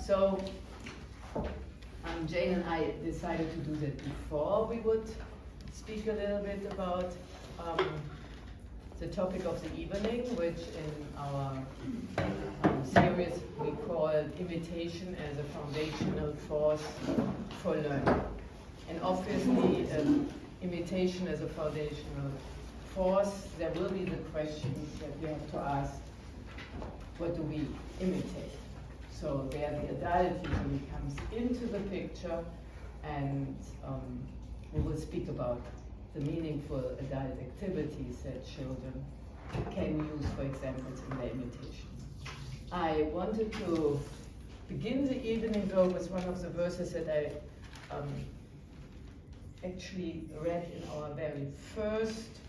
So Jane and I decided to do that before we would speak a little bit about the topic of the evening, which in our series we call imitation as a foundational force for learning. And obviously, imitation as a foundational force, there will be the questions that we have to ask, what do we imitate? So there the adult usually comes into the picture, and we will speak about the meaningful adult activities that children can use, for example, in their imitation. I wanted to begin the evening though with one of the verses that I actually read in our very first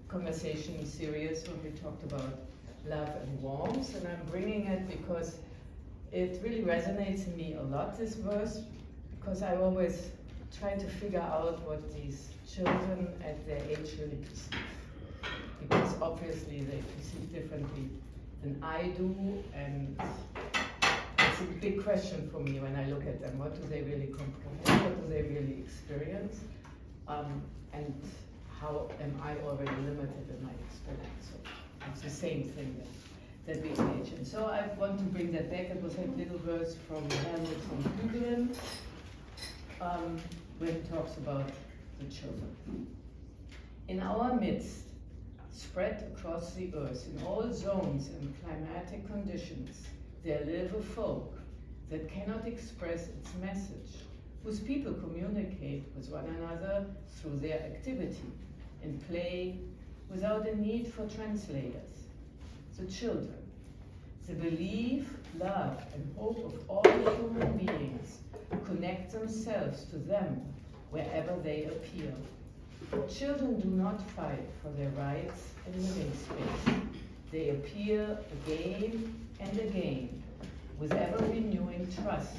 conversation series when we talked about love and warmth, and I'm bringing it because it really resonates in me a lot, this verse, because I always try to figure out what these children at their age really perceive. Because obviously they perceive differently than I do, and it's a big question for me when I look at them. What do they really comprehend? What do they really experience? And how am I already limited in my experience? So it's the same thing that we engage in. So I want to bring that back. It was a little verse from Helmut von Hügelin, where he talks about the children. In our midst, spread across the earth, in all zones and climatic conditions, there live a folk that cannot express its message, whose people communicate with one another through their activity and play without a need for translators. The children, the belief, love, and hope of all human beings connect themselves to them wherever they appear. Children do not fight for their rights in living space. They appear again and again with ever-renewing trust,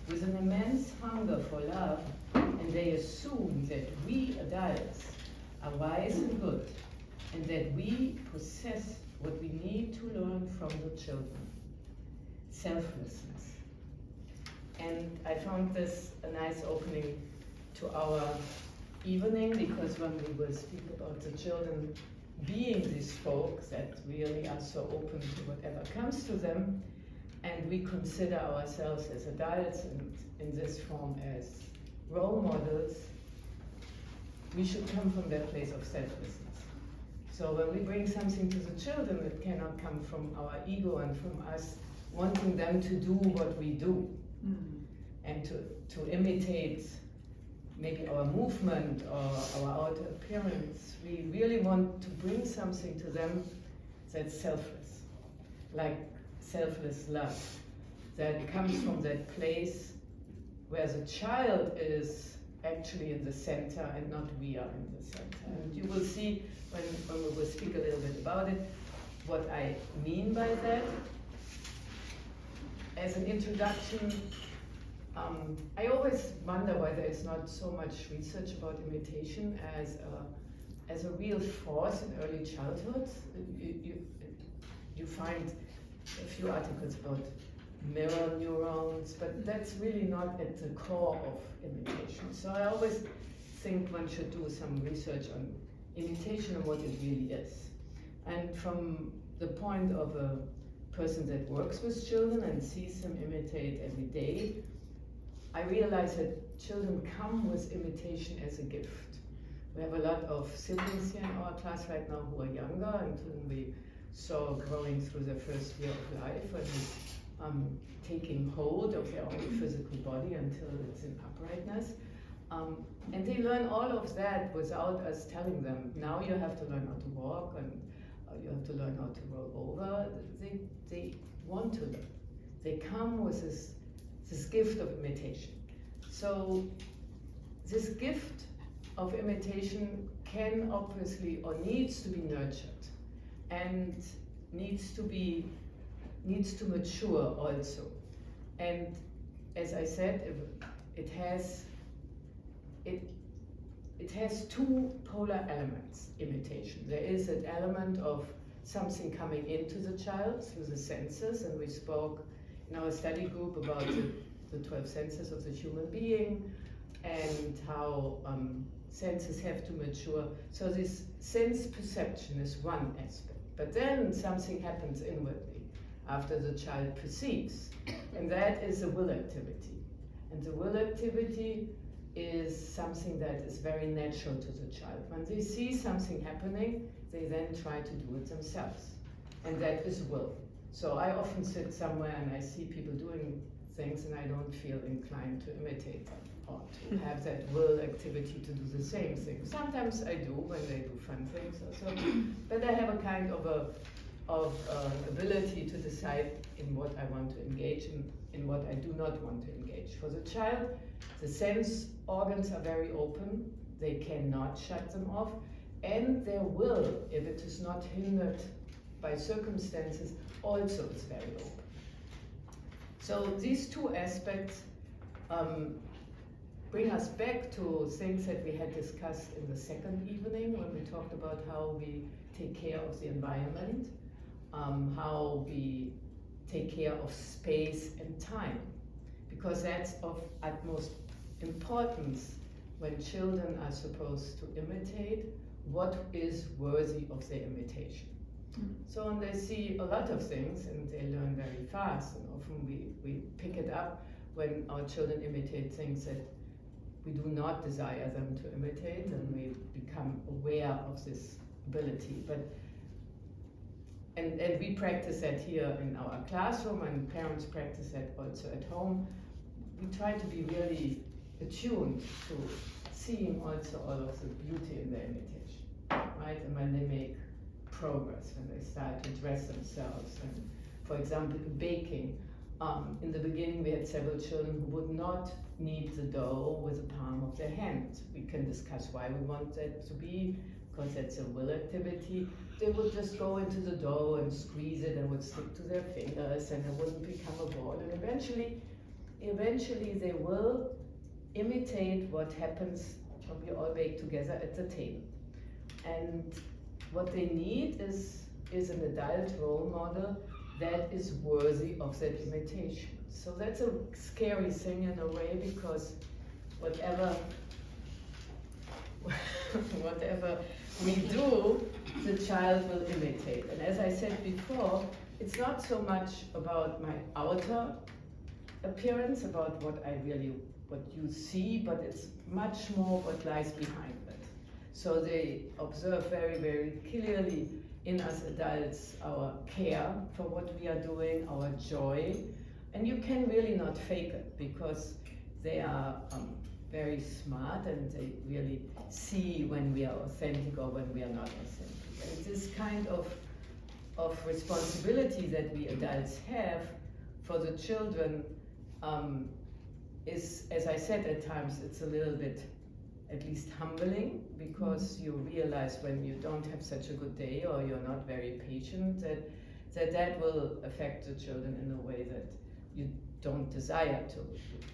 with an immense hunger for love, and they assume that we adults are wise and good, and that we possess what we need to learn from the children. Selflessness. And I found this a nice opening to our evening, because when we will speak about the children being these folk that really are so open to whatever comes to them, and we consider ourselves as adults and in this form as role models, we should come from that place of selflessness. So when we bring something to the children, it cannot come from our ego and from us wanting them to do what we do, and to imitate maybe our movement or our outer appearance. We really want to bring something to them that's selfless, like selfless love, that comes from that place where the child is actually in the center and not we are in the center. And you will see when we will speak a little bit about it, what I mean by that. As an introduction, I always wonder why there is not so much research about imitation as a real force in early childhood. You find a few articles about mirror neurons, but that's really not at the core of imitation. So I always think one should do some research on imitation and what it really is. And from the point of a person that works with children and sees them imitate every day, I realize that children come with imitation as a gift. We have a lot of siblings here in our class right now who are younger and whom we saw growing through their first year of life and taking hold of their own physical body until it's in uprightness. And they learn all of that without us telling them, now you have to learn how to walk and you have to learn how to roll over. They want to learn. They come with this gift of imitation. So this gift of imitation can obviously or needs to be nurtured and needs to mature also. And as I said, it has two polar elements, imitation. There is an element of something coming into the child through the senses, and we spoke in our study group about the 12 senses of the human being and how senses have to mature. So this sense perception is one aspect. But then something happens inwardly after the child perceives, and that is a will activity. And the will activity is something that is very natural to the child. When they see something happening, they then try to do it themselves. And that is will. So I often sit somewhere and I see people doing things and I don't feel inclined to imitate them or to have that will activity to do the same thing. Sometimes I do when they do fun things or so, but I have a kind of ability to decide in what I want to engage in what I do not want to engage. For the child, the sense organs are very open, they cannot shut them off, and their will, if it is not hindered by circumstances, also is very open. So these two aspects bring us back to things that we had discussed in the second evening when we talked about how we take care of the environment, how we take care of space and time, because that's of utmost importance when children are supposed to imitate what is worthy of their imitation. So when they see a lot of things and they learn very fast, and often we pick it up when our children imitate things that we do not desire them to imitate, and we become aware of this ability. And we practice that here in our classroom, and parents practice that also at home. We try to be really attuned to seeing also all of the beauty in their imitation, right? And when they make progress, when they start to dress themselves, and for example, baking. In the beginning, we had several children who would not knead the dough with the palm of their hand. We can discuss why we want that to be, because that's a will activity. They would just go into the dough and squeeze it and would stick to their fingers and it wouldn't become a ball. And eventually they will imitate what happens when we all bake together at the table. And what they need is an adult role model that is worthy of that imitation. So that's a scary thing in a way, because whatever we do, the child will imitate. And as I said before, it's not so much about my outer appearance, about what you see, but it's much more what lies behind it. So they observe very, very clearly in us adults our care for what we are doing, our joy, and you can really not fake it, because they are very smart and they really see when we are authentic or when we are not authentic. And this kind of responsibility that we adults have for the children is, as I said, at times it's a little bit at least humbling, because you realize when you don't have such a good day or you're not very patient, that will affect the children in a way that you don't desire to.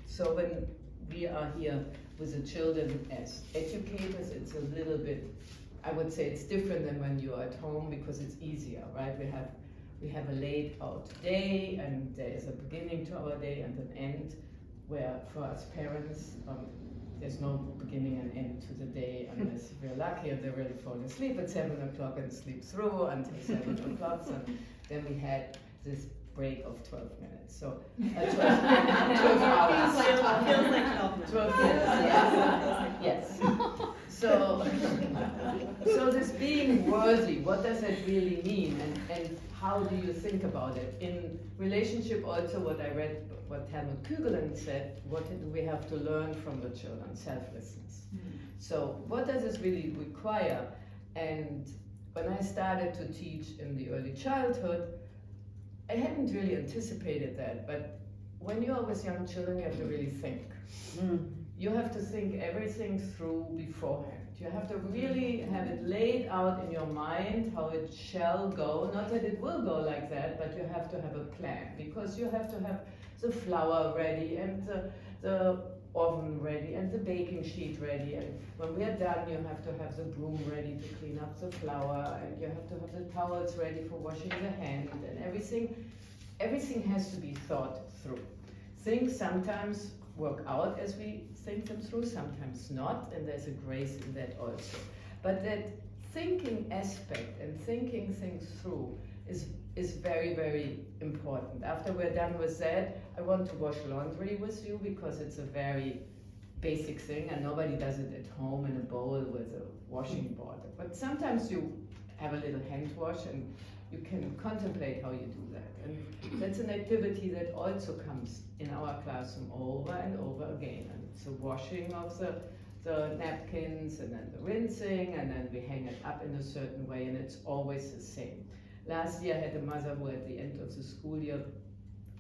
So when we are here with the children as educators, it's a little bit, I would say it's different than when you're at home, because it's easier, right? We have a laid out day, and there is a beginning to our day and an end, where for us parents, there's no beginning and end to the day unless we're lucky and they really fall asleep at 7 o'clock and sleep through until 7 o'clock. So then we had this break of 12 minutes. So 12 hours. Feels like 12 minutes. Yes. So this being worthy, what does that really mean? And how do you think about it? In relationship also, what I read, what Helmut Kügelen said, what do we have to learn from the children? Selflessness. So what does this really require? And when I started to teach in the early childhood, I hadn't really anticipated that, but when you are with young children, you have to really think. You have to think everything through beforehand. You have to really have it laid out in your mind how it shall go. Not that it will go like that, but you have to have a plan, because you have to have the flour ready and the oven ready and the baking sheet ready. And when we are done, you have to have the broom ready to clean up the flour, and you have to have the towels ready for washing the hand and everything. everything has to be thought through. Things sometimes work out as we think them through, sometimes not, and there's a grace in that also. But that thinking aspect and thinking things through is very, very important. After we're done with that, I want to wash laundry with you because it's a very basic thing and nobody does it at home in a bowl with a washing board. But sometimes you have a little hand wash and you can contemplate how you do that. And that's an activity that also comes in our classroom over and over again. And it's the washing of the napkins and then the rinsing, and then we hang it up in a certain way, and it's always the same. Last year I had a mother who at the end of the school year,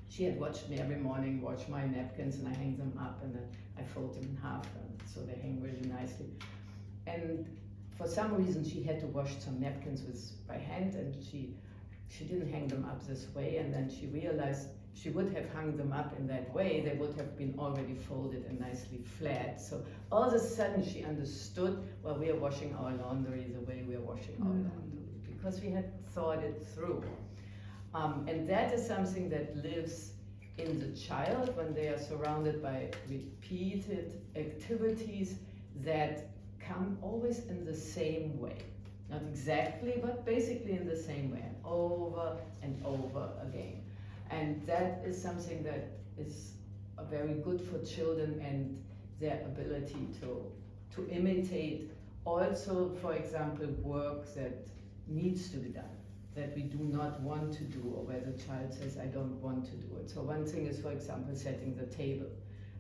she had watched me every morning wash my napkins, and I hang them up and then I fold them in half, and so they hang really nicely. And for some reason she had to wash some napkins by hand, and she didn't hang them up this way, and then she realized she would have hung them up in that way, they would have been already folded and nicely flat. So all of a sudden she understood, well, we are washing our laundry the way we are washing our laundry, because we had thought it through. And that is something that lives in the child when they are surrounded by repeated activities that come always in the same way. Not exactly, but basically in the same way, over and over again. And that is something that is very good for children and their ability to imitate also, for example, work that needs to be done, that we do not want to do, or where the child says, I don't want to do it. So one thing is, for example, setting the table.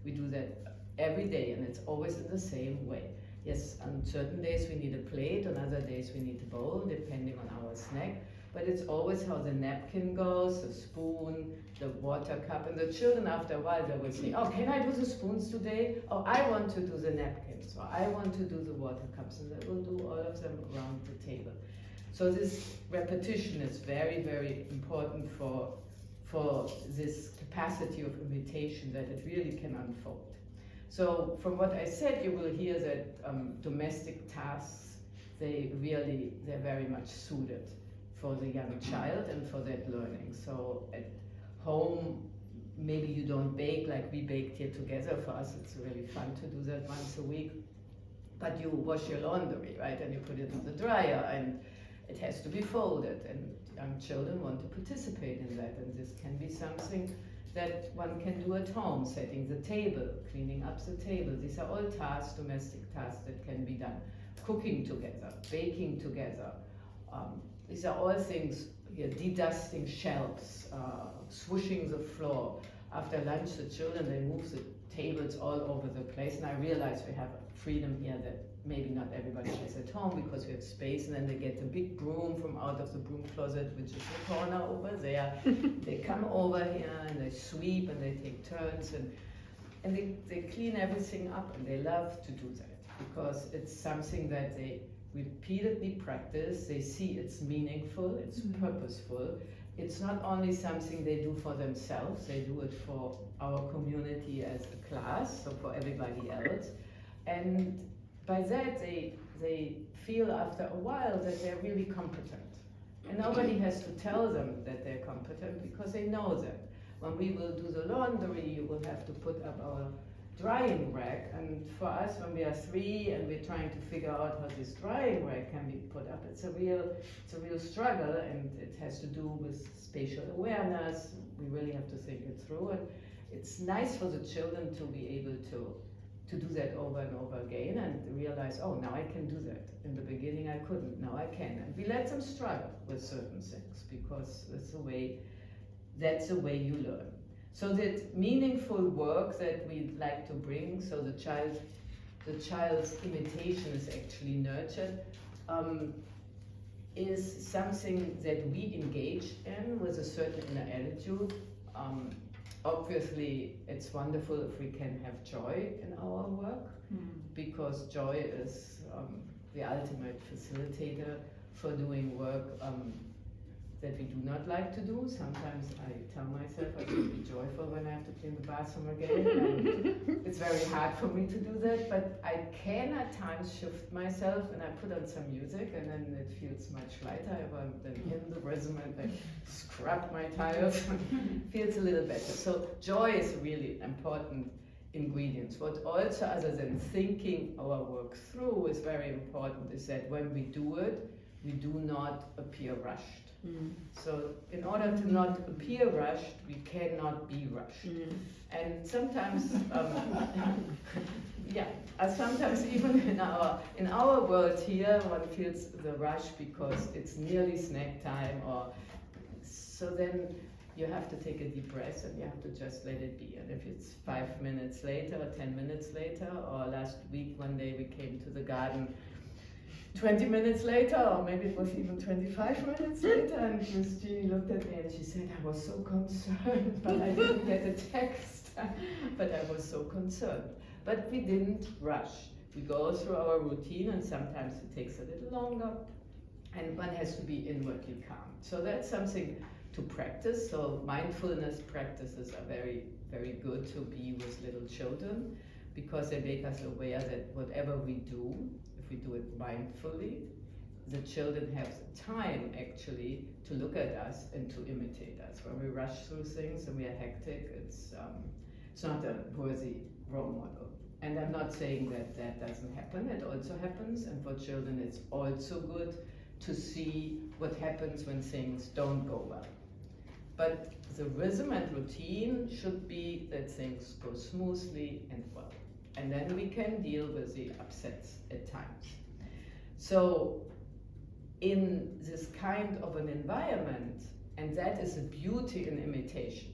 We do that every day, and it's always in the same way. Yes, on certain days we need a plate, on other days we need a bowl, depending on our snack. But it's always how the napkin goes, the spoon, the water cup. And the children, after a while, they will say, oh, can I do the spoons today? Oh, I want to do the napkins, or I want to do the water cups. And they will do all of them around the table. So this repetition is very, very important for this capacity of imitation, that it really can unfold. So from what I said, you will hear that domestic tasks, they're very much suited for the young child and for that learning. So at home, maybe you don't bake like we baked here together. For us, it's really fun to do that once a week. But you wash your laundry, right? And you put it in the dryer, and it has to be folded. And young children want to participate in that. And this can be something that one can do at home, setting the table, cleaning up the table. These are all tasks, domestic tasks that can be done. Cooking together, baking together. These are all things, de-dusting shelves, swooshing the floor. After lunch, the children, they move the tables all over the place, and I realize we have freedom here that maybe not everybody has at home because we have space, and then they get the big broom from out of the broom closet, which is the corner over there. They come over here and they sweep and they take turns, and they clean everything up, and they love to do that because it's something that they repeatedly practice. They see it's meaningful, it's purposeful. It's not only something they do for themselves, they do it for our community as a class, so for everybody else. And by that, they feel after a while that they're really competent. And nobody has to tell them that they're competent because they know that. When we will do the laundry, you will have to put up our drying rack, and for us, when we are 3 and we're trying to figure out how this drying rack can be put up, it's a real struggle, and it has to do with spatial awareness. We really have to think it through, and it's nice for the children to be able to do that over and over again and realize, oh, now I can do that. In the beginning I couldn't, now I can. And we let them struggle with certain things because that's the way you learn. So that meaningful work that we like to bring, so the child's imitation is actually nurtured, is something that we engage in with a certain inner attitude. Obviously, it's wonderful if we can have joy in our work, because joy is the ultimate facilitator for doing work that we do not like to do. Sometimes I tell myself I should be joyful when I have to clean the bathroom again. And it's very hard for me to do that, but I can at times shift myself and I put on some music and then it feels much lighter. I'm then in the rhythm and I scrub my tiles. Feels a little better. So joy is really important ingredients. What also, other than thinking our work through, is very important is that when we do it, we do not appear rushed. So in order to not appear rushed, we cannot be rushed. And sometimes, sometimes even in our world here, one feels the rush because it's nearly snack time, or so then you have to take a deep breath and you have to just let it be. And if it's 5 minutes later or 10 minutes later, or last week one day we came to the garden 20 minutes later, or maybe it was even 25 minutes later, and Christine looked at me and she said, I was so concerned, but I didn't get a text, but I was so concerned. But we didn't rush. We go through our routine, and sometimes it takes a little longer, and one has to be inwardly calm. So that's something to practice. So mindfulness practices are very, very good to be with little children, because they make us aware that whatever we do, if we do it mindfully, the children have the time actually to look at us and to imitate us. When we rush through things and we are hectic, it's not a worthy role model. And I'm not saying that that doesn't happen, it also happens, and for children it's also good to see what happens when things don't go well. But the rhythm and routine should be that things go smoothly and well. And then we can deal with the upsets at times. So in this kind of an environment, and that is the beauty in imitation,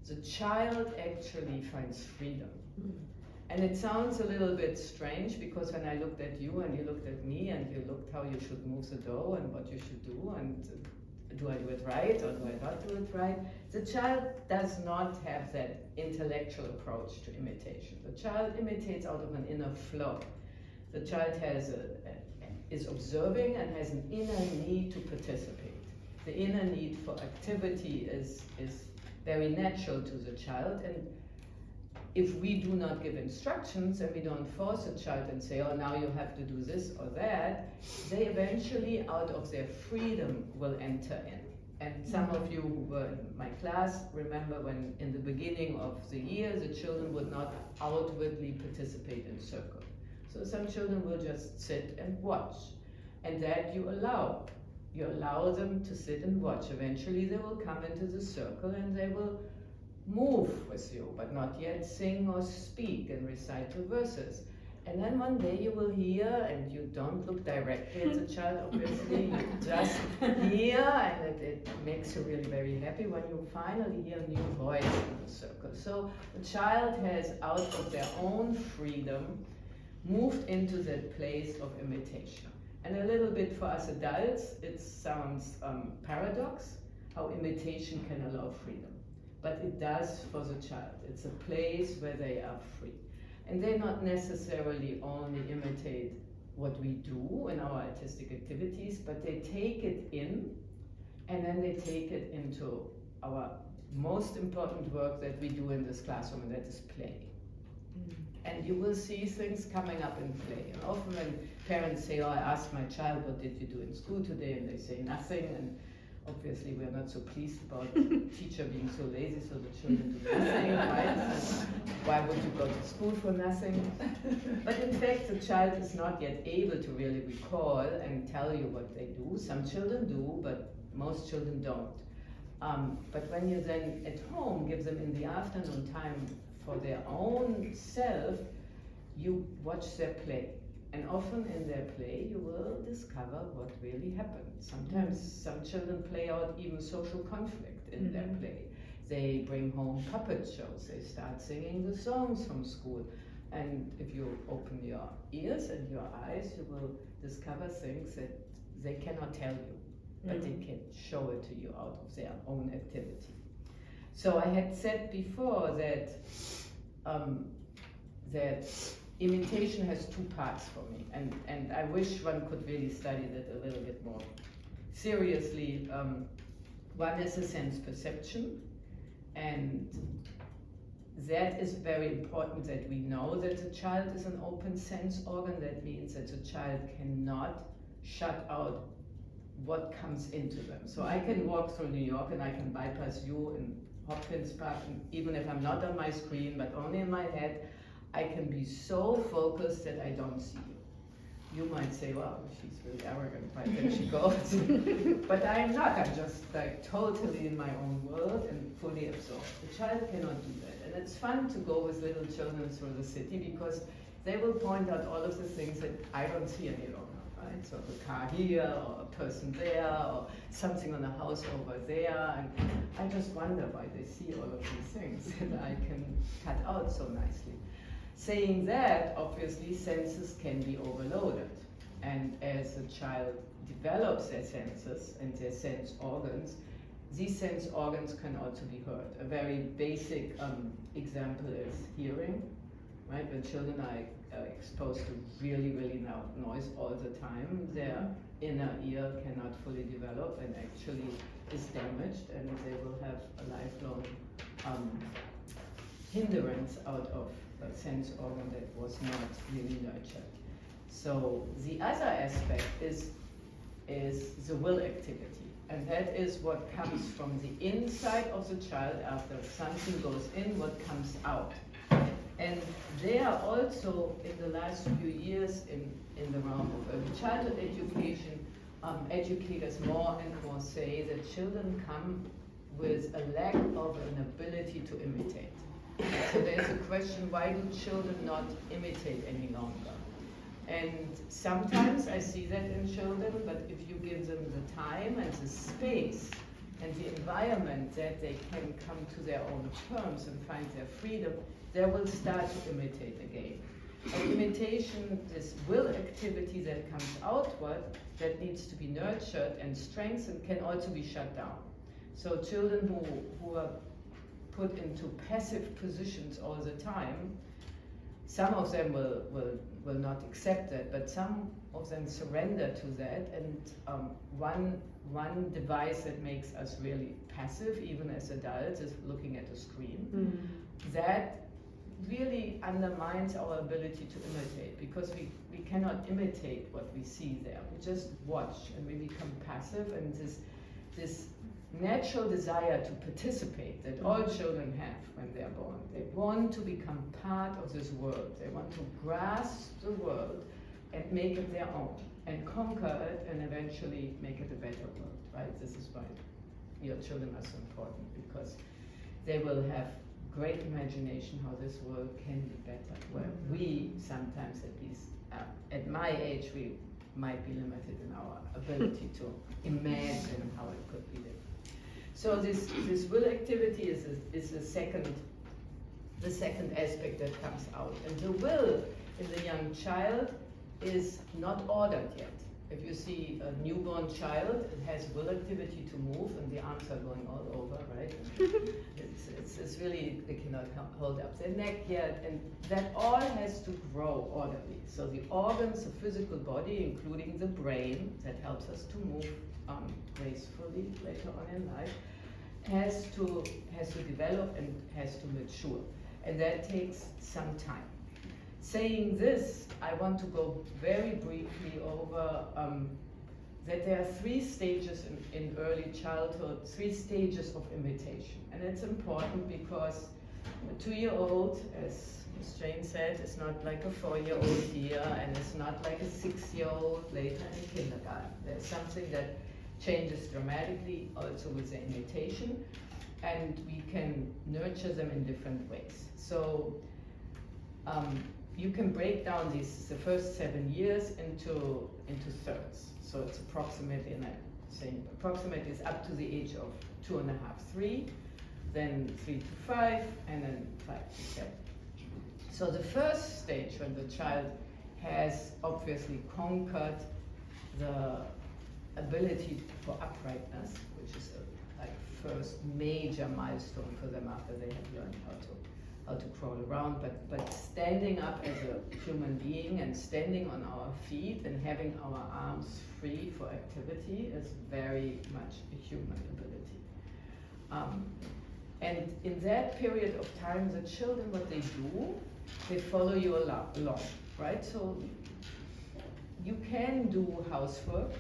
the child actually finds freedom. And it sounds a little bit strange, because when I looked at you and you looked at me and you looked how you should move the dough and what you should do, and do I do it right or do I not do it right? The child does not have that intellectual approach to imitation. The child imitates out of an inner flow. The child is observing and has an inner need to participate. The inner need for activity is very natural to the child, and if we do not give instructions and we don't force a child and say, oh, now you have to do this or that, they eventually, out of their freedom, will enter in. And some of you who were in my class remember when in the beginning of the year, the children would not outwardly participate in circle. So some children will just sit and watch. And that you allow. You allow them to sit and watch. Eventually they will come into the circle and they will move with you, but not yet sing or speak and recite the verses. And then one day you will hear, and you don't look directly at the child, obviously, you just hear, and it makes you really very happy when you finally hear a new voice in the circle. So the child has, out of their own freedom, moved into that place of imitation. And a little bit for us adults, it sounds paradox, how imitation can allow freedom. But it does for the child. It's a place where they are free. And they not necessarily only imitate what we do in our artistic activities, but they take it in, and then they take it into our most important work that we do in this classroom, and that is play. And you will see things coming up in play. And often when parents say, oh, I asked my child, what did you do in school today? And they say nothing. And obviously we're not so pleased about the teacher being so lazy, so the children do nothing, right? Why would you go to school for nothing? But in fact, the child is not yet able to really recall and tell you what they do. Some children do, but most children don't. But when you then at home give them in the afternoon time for their own self, you watch their play. And often in their play, you will discover what really happened. Sometimes some children play out even social conflict in their play. They bring home puppet shows. They start singing the songs from school. And if you open your ears and your eyes, you will discover things that they cannot tell you, but they can show it to you out of their own activity. So I had said before that that imitation has two parts for me, and I wish one could really study that a little bit more seriously. One is the sense perception, and that is very important that we know that the child is an open sense organ. That means that the child cannot shut out what comes into them. So I can walk through New York and I can bypass you in Hopkins Park, and even if I'm not on my screen, but only in my head, I can be so focused that I don't see you. You might say, well, she's really arrogant, right? Then she goes. But I'm not, I'm just like totally in my own world and fully absorbed. The child cannot do that. And it's fun to go with little children through the city because they will point out all of the things that I don't see any longer, right? So the car here, or a person there, or something on the house over there. And I just wonder why they see all of these things that I can cut out so nicely. Saying that, obviously, senses can be overloaded. And as a child develops their senses and their sense organs, these sense organs can also be heard. A very basic example is hearing, right? When children are exposed to really, really loud noise all the time, their inner ear cannot fully develop and actually is damaged, and they will have a lifelong hindrance out of a sense organ that was not really nurtured. So the other aspect is the will activity, and that is what comes from the inside of the child after something goes in, what comes out. And there also, in the last few years, in the realm of early childhood education, educators more and more say that children come with a lack of an ability to imitate. So there's a question, why do children not imitate any longer? And sometimes I see that in children, but if you give them the time and the space and the environment that they can come to their own terms and find their freedom, they will start to imitate again. And imitation, this will activity that comes outward, that needs to be nurtured and strengthened, can also be shut down. So children who are put into passive positions all the time, some of them will not accept that, but some of them surrender to that. And one device that makes us really passive, even as adults, is looking at a screen. Mm-hmm. That really undermines our ability to imitate, because we cannot imitate what we see there. We just watch and we become passive, and this natural desire to participate that all children have when they're born. They want to become part of this world. They want to grasp the world and make it their own and conquer it and eventually make it a better world, right? This is why your children are so important, because they will have great imagination how this world can be better, where we sometimes, at least at my age, we might be limited in our ability to imagine how it could be different. So this will activity is the second aspect that comes out. And the will in the young child is not ordered yet. If you see a newborn child, it has will activity to move, and the arms are going all over, right? It's really, they cannot hold up their neck yet, and that all has to grow orderly. So the organs, the physical body, including the brain, that helps us to move gracefully later on in life, has to develop and has to mature, and that takes some time. Saying this, I want to go very briefly over that there are 3 stages in early childhood, 3 stages of imitation. And it's important because a 2-year-old, as Ms. Jane said, is not like a 4-year-old here, and it's not like a 6-year-old later in kindergarten. There's something that changes dramatically also with the imitation, and we can nurture them in different ways. So you can break down the first 7 years into thirds. So it's approximately, and I'm saying approximately, is up to the age of 2.5, 3, then 3 to 5, and then 5 to 7. So the first stage, when the child has obviously conquered the ability for uprightness, which is a first major milestone for them after they have learned how to crawl around, but standing up as a human being and standing on our feet and having our arms free for activity is very much a human ability. And in that period of time, the children, what they do, they follow you along, right? So you can do housework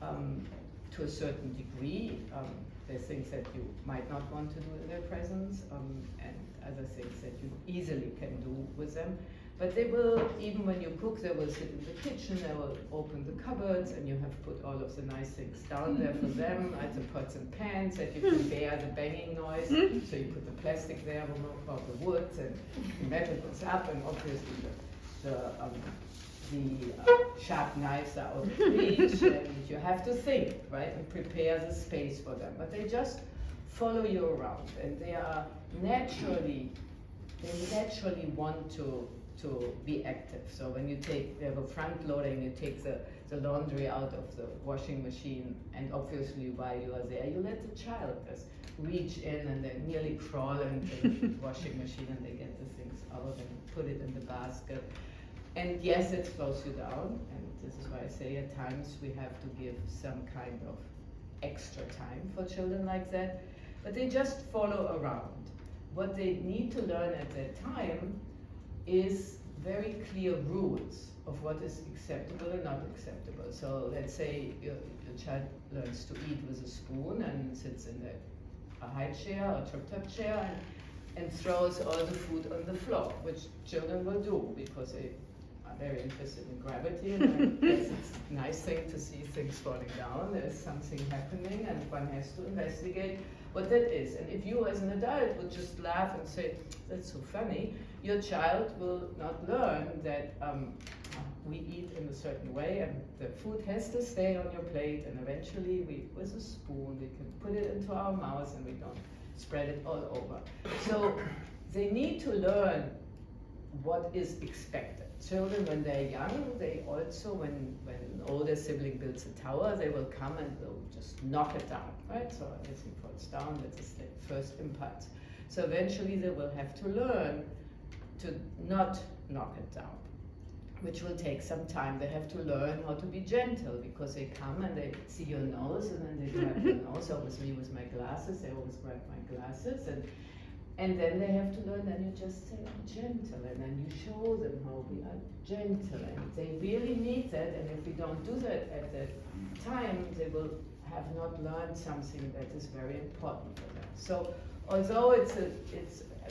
to a certain degree. There's things that you might not want to do in their presence, and other things that you easily can do with them. But they will, even when you cook, they will sit in the kitchen, they will open the cupboards, and you have put all of the nice things down there for them, like the pots and pans, that you can bear the banging noise. So you put the plastic there, remove all the wood, and the metal goes up, and obviously the sharp knives are out of reach, and you have to think, right, and prepare the space for them. But they just follow you around, and they naturally want to be active. So when you have a front loader and you take the laundry out of the washing machine, and obviously while you are there, you let the child just reach in and they nearly crawl into the washing machine, and they get the things out and put it in the basket. And yes, it slows you down, and this is why I say at times we have to give some kind of extra time for children like that, but they just follow around. What they need to learn at that time is very clear rules of what is acceptable and not acceptable. So let's say your child learns to eat with a spoon and sits in a high chair or top chair and throws all the food on the floor, which children will do because they are very interested in gravity, and I guess it's a nice thing to see things falling down. There's something happening, and one has to investigate what that is. And if you as an adult would just laugh and say, that's so funny, your child will not learn that we eat in a certain way, and the food has to stay on your plate, and eventually with a spoon, we can put it into our mouths and we don't spread it all over. So they need to learn what is expected. Children, when they're young, they also, when an older sibling builds a tower, they will come and they'll just knock it down, right? So everything falls down, that's the first impact. So eventually they will have to learn to not knock it down, which will take some time. They have to learn how to be gentle, because they come and they see your nose and then they grab your nose. So with me with my glasses, they always grab my glasses, and then they have to learn, then you just say, I'm gentle, and then you show them how we are gentle, and they really need that, and if we don't do that at that time, they will have not learned something that is very important for them. So although it's a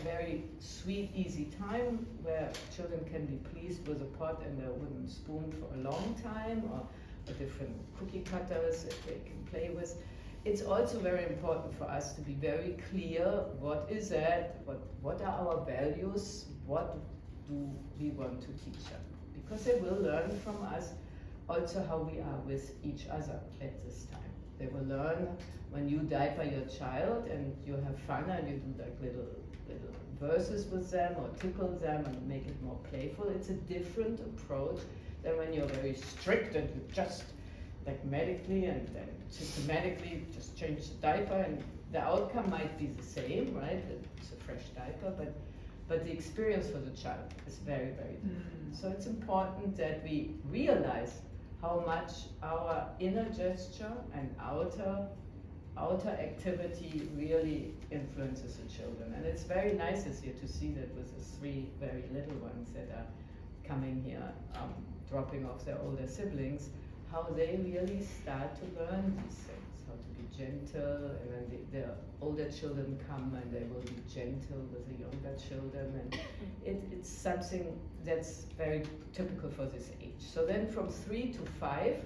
very sweet, easy time where children can be pleased with a pot and a wooden spoon for a long time, or different cookie cutters that they can play with, it's also very important for us to be very clear, what is that, what are our values, what do we want to teach them? Because they will learn from us also how we are with each other at this time. They will learn when you diaper your child and you have fun and you do like little verses with them or tickle them and make it more playful. It's a different approach than when you're very strict and you just like medically and systematically just change the diaper, and the outcome might be the same, right? It's a fresh diaper, but the experience for the child is very, very different. So it's important that we realize how much our inner gesture and outer activity really influences the children. And it's very nice this year to see that with the 3 very little ones that are coming here, dropping off their older siblings, how they really start to learn these things, how to be gentle, and then the older children come and they will be gentle with the younger children, and it's something that's very typical for this age. So then from 3 to 5,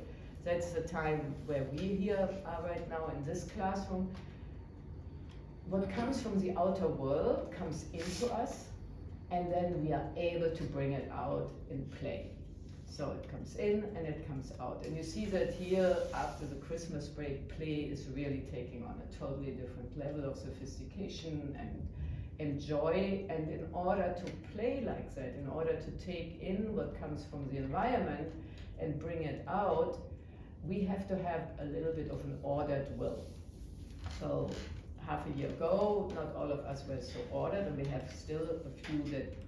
that's the time where we here are right now in this classroom. What comes from the outer world comes into us, and then we are able to bring it out in play. So it comes in and it comes out. And you see that here, after the Christmas break, play is really taking on a totally different level of sophistication and joy. And in order to play like that, in order to take in what comes from the environment and bring it out, we have to have a little bit of an ordered will. So half a year ago, not all of us were so ordered, and we have still a few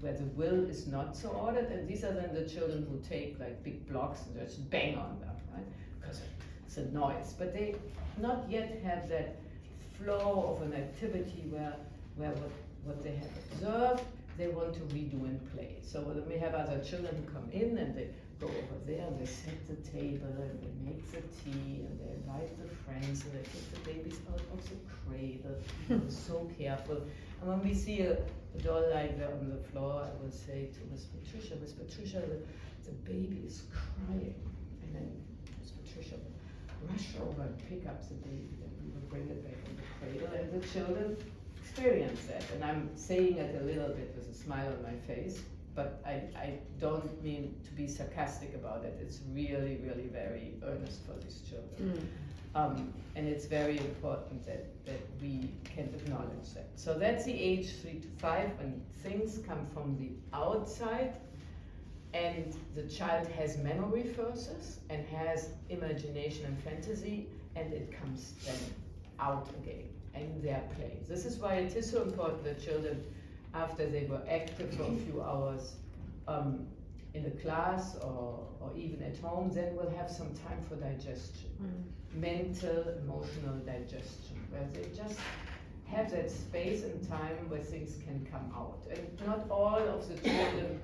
where the will is not so ordered, and these are then the children who take like big blocks and just bang on them, right? Because it's a noise. But they not yet have that flow of an activity where what they have observed, they want to redo and play. So then we have other children who come in and they go over there and they set the table and they make the tea and they invite the friends and they take the babies out of the cradle. They're so careful. And when we see a doll like that on the floor, I will say to Miss Patricia, the baby is crying. And then Miss Patricia will rush over and pick up the baby and we will bring it back in the cradle and the children experience that. And I'm saying it a little bit with a smile on my face, but I don't mean to be sarcastic about it. It's really, really very earnest for these children. And it's very important that we can acknowledge that. So that's the age 3 to 5 when things come from the outside and the child has memory first and has imagination and fantasy, and it comes then out again in their play. This is why it is so important that children, after they were active for a few hours in the class or even at home, then will have some time for digestion, mental, emotional digestion, where they just have that space and time where things can come out. And not all of the children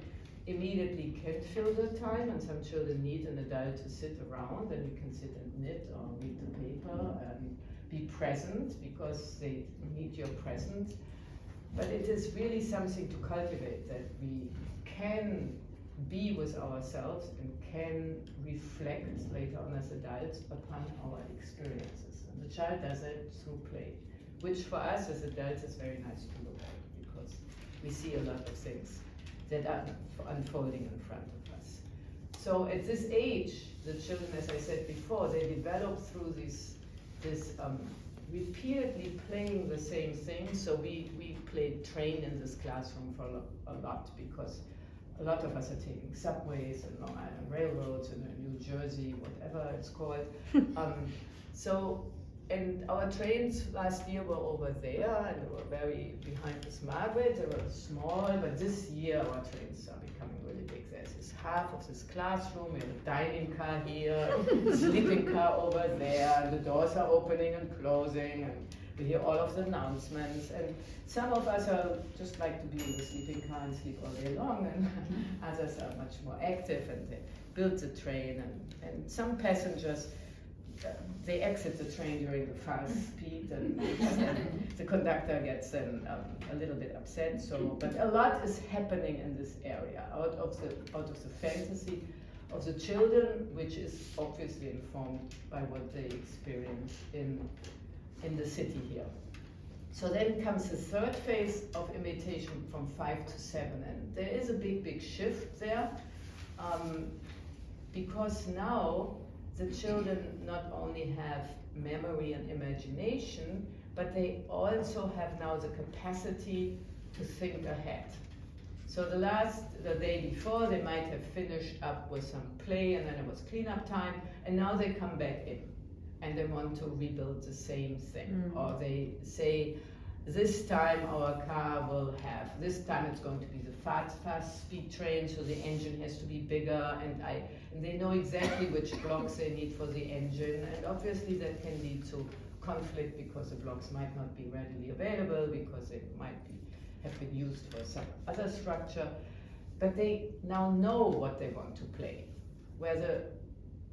immediately can fill the time, and some children need an adult to sit around, and you can sit and knit or read the paper and be present because they need your presence. But it is really something to cultivate, that we can be with ourselves and can reflect later on as adults upon our experiences. And the child does it through play, which for us as adults is very nice to look at because we see a lot of things that are unfolding in front of us. So at this age, the children, as I said before, they develop through this repeatedly playing the same thing. So we played train in this classroom for a lot because a lot of us are taking subways and Long Island railroads and New Jersey, whatever it's called. And our trains last year were over there and they were very behind Miss Margaret. They were small, but this year our trains are becoming really big. There's this half of this classroom, we have a dining car here, a sleeping car over there, and the doors are opening and closing, and we hear all of the announcements. And some of us are just like to be in the sleeping car and sleep all day long, and others are much more active and they build the train. And some passengers, they exit the train during the fast speed, and the conductor gets then a little bit upset. So, but a lot is happening in this area, out of the fantasy of the children, which is obviously informed by what they experience in the city here. So then comes the third phase of imitation from 5 to 7, and there is a big shift there, because now the children not only have memory and imagination, but they also have now the capacity to think ahead. So the day before, they might have finished up with some play and then it was cleanup time, and now they come back in and they want to rebuild the same thing. Or they say, this time our car will have, this time it's going to be the fast speed train, so the engine has to be bigger, and they know exactly which blocks they need for the engine, and obviously that can lead to conflict because the blocks might not be readily available because they might have been used for some other structure, but they now know what they want to play. Where the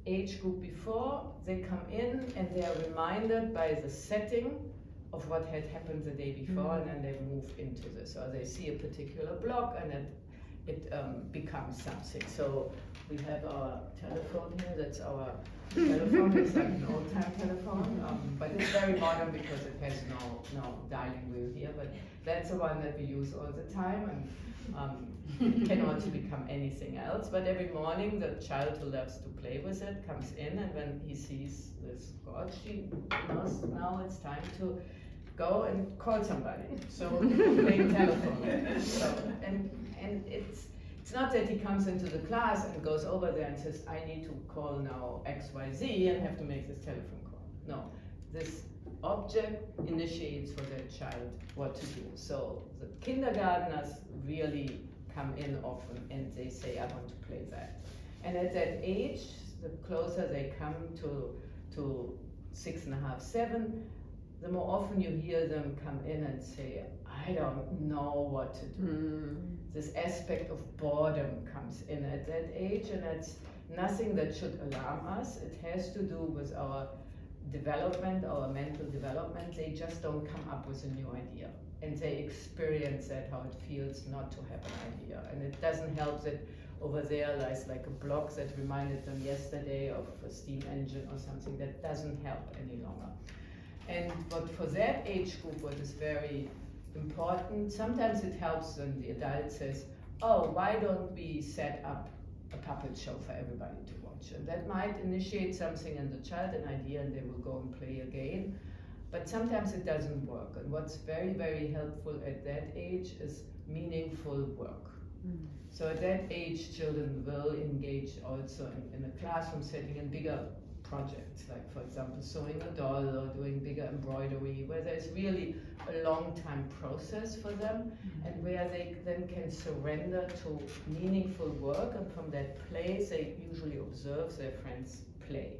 age group before, they come in and they are reminded by the setting of what had happened the day before, and then they move into this, or they see a particular block and it becomes something. So we have our telephone here, that's our telephone. It's like an old time telephone, but it's very modern because it has no dialing wheel here, but that's the one that we use all the time, and it cannot become anything else. But every morning the child who loves to play with it comes in, and when he sees this cord, she knows now it's time to go and call somebody. So playing telephone. So, and it's not that he comes into the class and goes over there and says, I need to call now XYZ and have to make this telephone call. No, this object initiates for the child what to do. So the kindergartners really come in often and they say, I want to play that. And at that age, the closer they come to 6.5, 7, the more often you hear them come in and say, I don't know what to do. This aspect of boredom comes in at that age, and it's nothing that should alarm us. It has to do with our development, our mental development. They just don't come up with a new idea. And they experience that, how it feels not to have an idea. And it doesn't help that over there lies like a block that reminded them yesterday of a steam engine or something. That doesn't help any longer. And but for that age group, what is very important, sometimes it helps when the adult says, oh, why don't we set up a puppet show for everybody to watch? And that might initiate something in the child, an idea, and they will go and play again. But sometimes it doesn't work. And what's very, very helpful at that age is meaningful work. So at that age, children will engage also in a classroom setting in bigger projects, like for example, sewing a doll or doing bigger embroidery, where there's really a long time process for them, and where they then can surrender to meaningful work, and from that place they usually observe their friends play.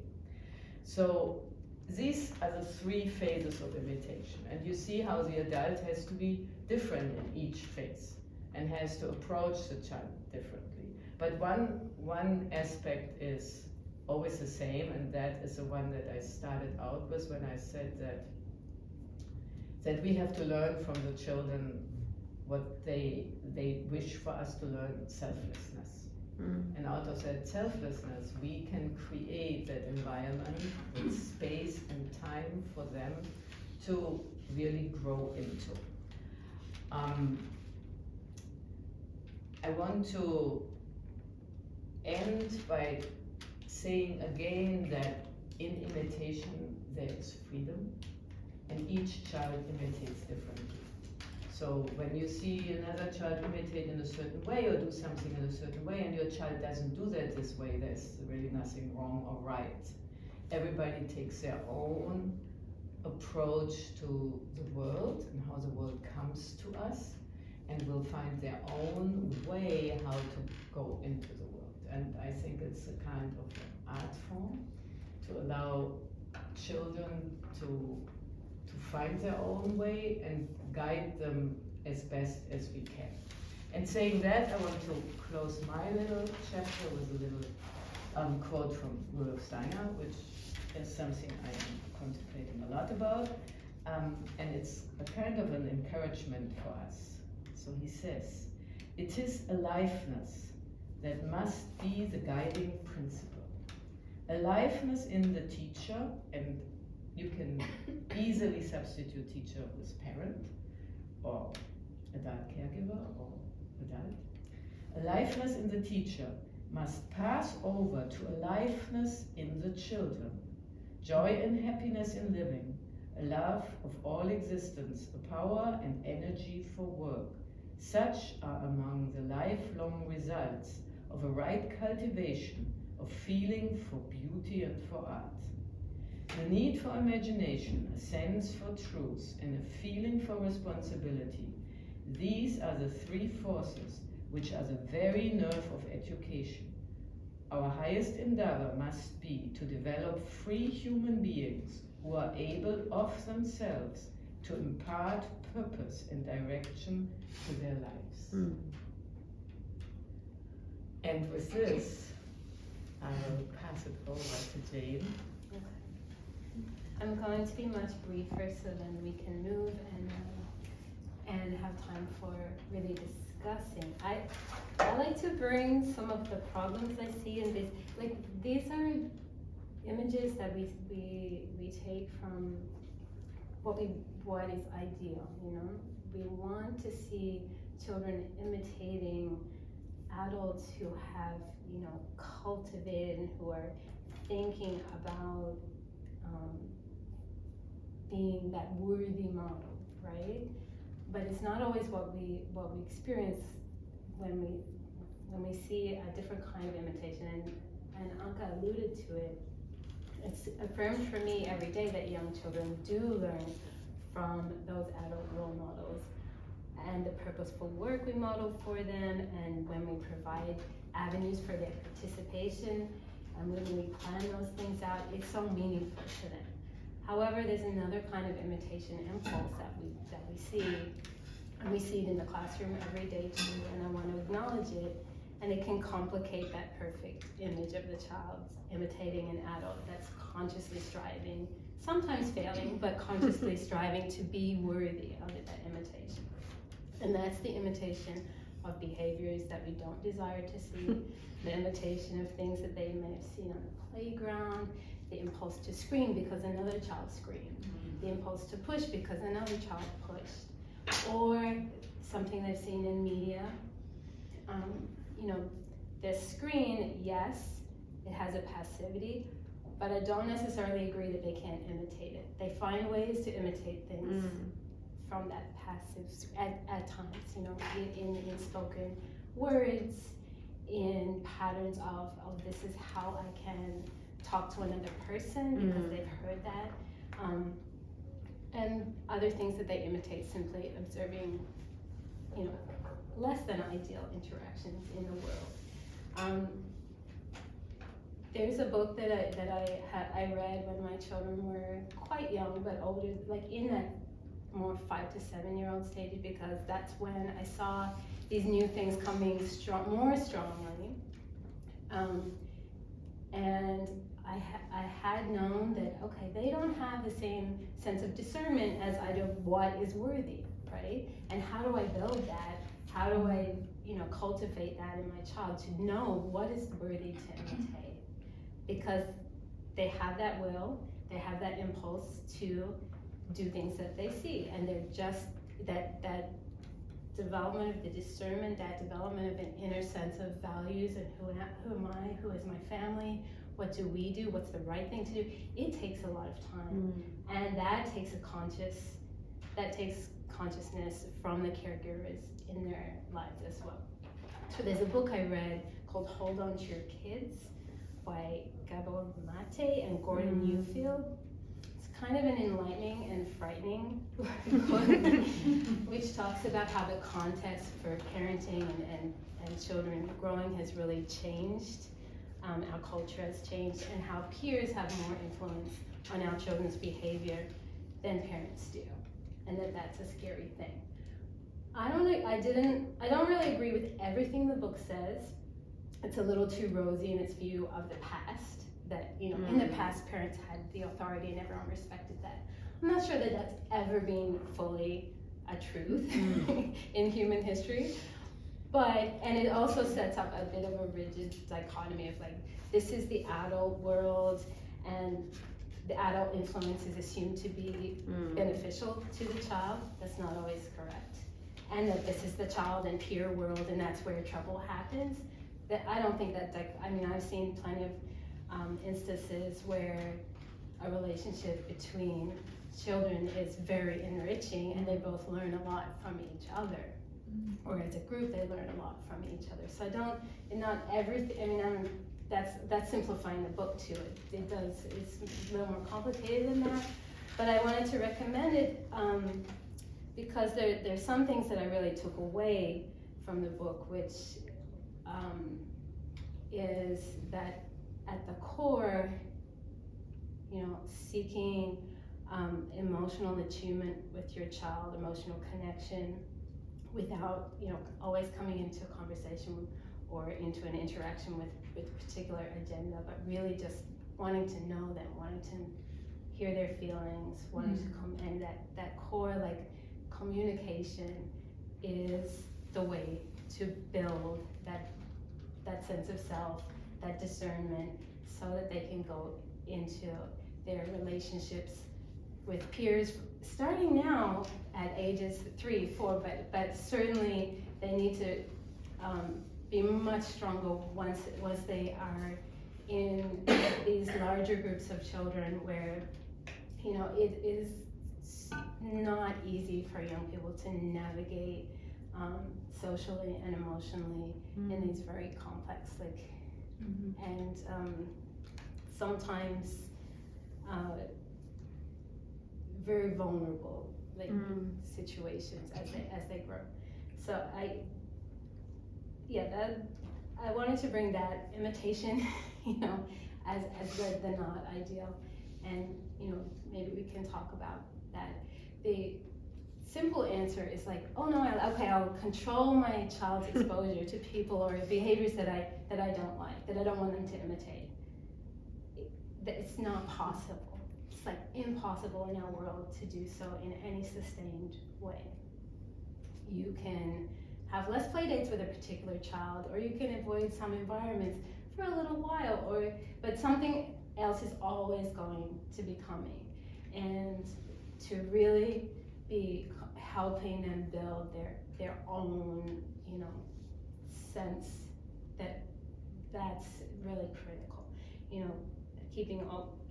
So these are the three phases of imitation, and you see how the adult has to be different in each phase and has to approach the child differently. But one aspect is always the same, and that is the one that I started out with when I said that we have to learn from the children what they wish for us to learn: selflessness. And out of that selflessness, we can create that environment with space and time for them to really grow into. I want to end by saying again that in imitation there is freedom, and each child imitates differently. So when you see another child imitate in a certain way or do something in a certain way, and your child doesn't do that this way, there's really nothing wrong or right. Everybody takes their own approach to the world and how the world comes to us, and will find their own way how to go into the world. And I think it's a kind of art form to allow children to find their own way and guide them as best as we can. And saying that, I want to close my little chapter with a little quote from Rudolf Steiner, which is something I am contemplating a lot about, and it's a kind of an encouragement for us. So he says, "It is aliveness that must be the guiding principle. Aliveness in the teacher," and you can easily substitute teacher with parent or adult caregiver or adult. Aliveness in the teacher must pass over to aliveness in the children. Joy and happiness in living, a love of all existence, a power and energy for work. Such are among the lifelong results of a right cultivation of feeling for beauty and for art. The need for imagination, a sense for truth, and a feeling for responsibility, these are the three forces which are the very nerve of education. Our highest endeavor must be to develop free human beings who are able of themselves to impart purpose and direction to their lives. And with this, I will pass it over to Jane. I'm going to be much briefer so then we can move and have time for really discussing. I like to bring some of the problems I see in this. Like, these are images that we take from what is ideal, you know? We want to see children imitating adults who have, you know, cultivated and who are thinking about being that worthy model, right? But it's not always what we experience when we see a different kind of imitation. And Anke alluded to it. It's affirmed for me every day that young children do learn from those adult role models and the purposeful work we model for them, and when we provide avenues for their participation, and when we plan those things out, it's so meaningful to them. However, there's another kind of imitation impulse that we see, and we see it in the classroom every day too, and I want to acknowledge it. And it can complicate that perfect image of the child imitating an adult that's consciously striving, sometimes failing, but consciously striving to be worthy of that imitation. And that's the imitation of behaviors that we don't desire to see, the imitation of things that they may have seen on the playground, the impulse to scream because another child screamed, the impulse to push because another child pushed, or something they've seen in media. The screen, yes, it has a passivity, but I don't necessarily agree that they can't imitate it. They find ways to imitate things from that passive, at times, in spoken words, in patterns of this is how I can talk to another person because they've heard that. And other things that they imitate, simply observing, less than ideal interactions in the world. There's a book that I read when my children were quite young, but older, like in that more 5 to 7 year old stage, because that's when I saw these new things coming more strongly. And I had known that, okay, they don't have the same sense of discernment as I do of what is worthy, right? And how do I build that? How do I, cultivate that in my child to know what is worthy to imitate? Because they have that will, they have that impulse to do things that they see, and they're just that development of the discernment, that development of an inner sense of values and who am I, who is my family, what do we do, what's the right thing to do. It takes a lot of time, and that takes consciousness from the caregivers in their lives as well. So there's a book I read called Hold On to Your Kids by Gabor Mate and Gordon Newfield. It's kind of an enlightening and frightening book, which talks about how the context for parenting and children growing has really changed. Our culture has changed, and how peers have more influence on our children's behavior than parents do, and that's a scary thing. I don't really agree with everything the book says. It's a little too rosy in its view of the past, that, in the past parents had the authority and everyone respected that. I'm not sure that that's ever been fully a truth in human history. And it also sets up a bit of a rigid dichotomy of like, this is the adult world, and the adult influence is assumed to be beneficial to the child. That's not always correct. And that this is the child and peer world, and that's where trouble happens. That I don't think that, I've seen plenty of instances where a relationship between children is very enriching, and they both learn a lot from each other. Or as a group, they learn a lot from each other. So not everything, that's simplifying the book too. It's a little more complicated than that. But I wanted to recommend it because there's some things that I really took away from the book, which is that at the core, seeking emotional attunement with your child, emotional connection, without always coming into a conversation or into an interaction with a particular agenda, but really just wanting to know them, wanting to hear their feelings, wanting to come, and that core communication is the way to build that sense of self, that discernment, so that they can go into their relationships with peers, starting now at ages 3, 4, but certainly they need to be much stronger once they are in these larger groups of children where, it is not easy for young people to navigate socially and emotionally in these very complex, and sometimes very vulnerable situations as they grow. So I wanted to bring that imitation, as the not ideal, and maybe we can talk about that. The simple answer is like, oh no, I'll control my child's exposure to people or behaviors that I don't like, that I don't want them to imitate. It's not possible. It's like impossible in our world to do so in any sustained way. You can have less play dates with a particular child, or you can avoid some environments for a little while, but something else is always going to be coming. And to really be helping them build their own, sense that's really critical.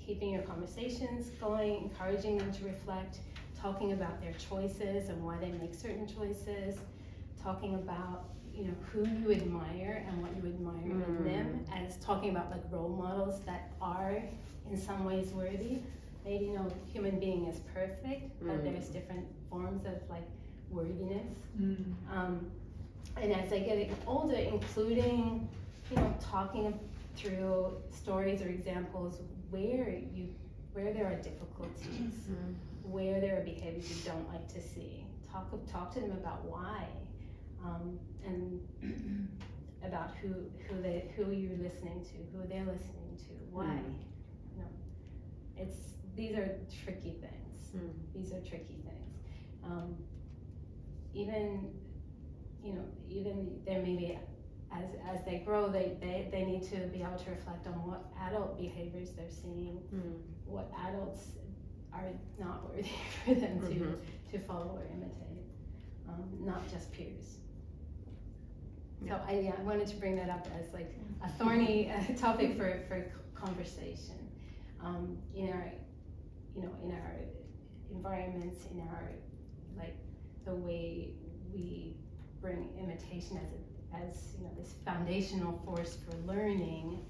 Keeping your conversations going, encouraging them to reflect, talking about their choices and why they make certain choices, talking about who you admire and what you admire in them, as talking about like role models that are in some ways worthy. Maybe no human being is perfect, but there's different forms of like worthiness. And as I get older, including talking through stories or examples where there are difficulties, where there are behaviors you don't like to see. Talk to them about why, and about who you're listening to, who they're listening to, why. These are tricky things. These are tricky things. Even there may be, as they grow, they need to be able to reflect on what adult behaviors they're seeing, what adults are not worthy for them to follow or imitate, not just peers. So I wanted to bring that up as like a thorny topic for conversation. In our environments, in our the way we bring imitation as this foundational force for learning.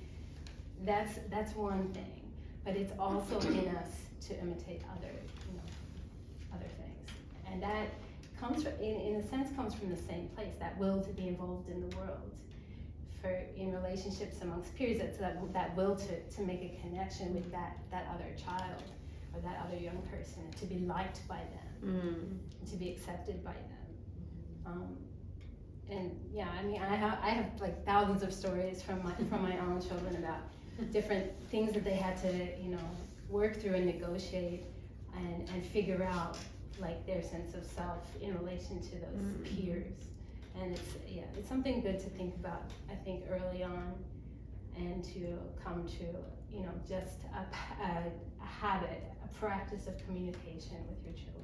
That's one thing, but it's also in us to imitate other things, and that comes from, in a sense, comes from the same place, that will to be involved in the world, in relationships amongst peers, that will to make a connection with that other child or that other young person, to be liked by them, to be accepted by them. And yeah, I have like thousands of stories from my own children about different things that they had to work through and negotiate and figure out, like their sense of self in relation to those peers. And it's something good to think about, I think, early on, and to come to just a habit, a practice of communication with your children.